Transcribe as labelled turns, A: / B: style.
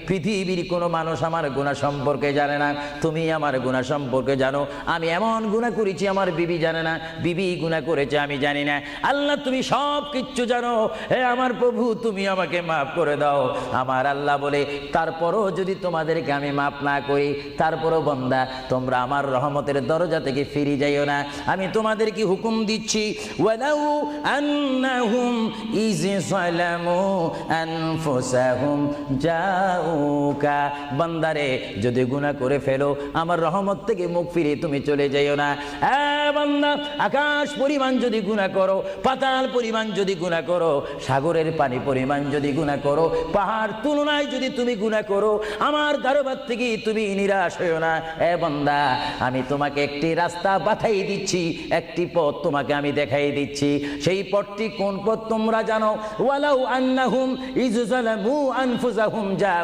A: পৃথিবীর কোনো মানুষ আমার গুনাহ সম্পর্কে জানে না, তুমি আমার গুনাহ সম্পর্কে জানো। আমি এমন গুনাহ করেছি আমার বিবি জানে না, বিবি গুনাহ করেছে আমি জানি না। আল্লাহ তুমি সব কিচ্ছু জানো, হে আমার প্রভু তুমি আমাকে মাফ করে দাও। আমার আল্লাহ বলে, তারপরও যদি তোমাদেরকে আমি মাফ না করি, তারপরও বান্দা তোমরা আমার রহমতের দরজা থেকে ফিরে যাইও না। আমি তোমাদেরকে হুকুম দিচ্ছি, ওয়ালাউ আন্নাহুম ইয যালামু আনফুসাহুম জাউকা, বান্দারে যদি গুনাহ করে ফেলো আমার রহমত থেকে মুখ ফিরে তুমি চলে যাইও না। বান্দা, আকাশ পরিমাণ যদি গুনাহ করো, পাতাল পরিমাণ যদি গুনাহ করো, সাগরের পানি পরিমাণ যদি গুনাহ করো, পাহাড় তুলনায় যদি তুমি গুনাহ করো, আমার দরবার থেকে তুমি নিরাশ হইও না। বান্দা, আমি তোমাকে একটি রাস্তা বাতাই দিচ্ছি, একটি পথ তোমাকে আমি দেখাই দিচ্ছি। সেই পথটি কোন পথ তোমরা জানো? ওয়ালাউ আন্নাহুম ইয যালামু আনফুসাহুম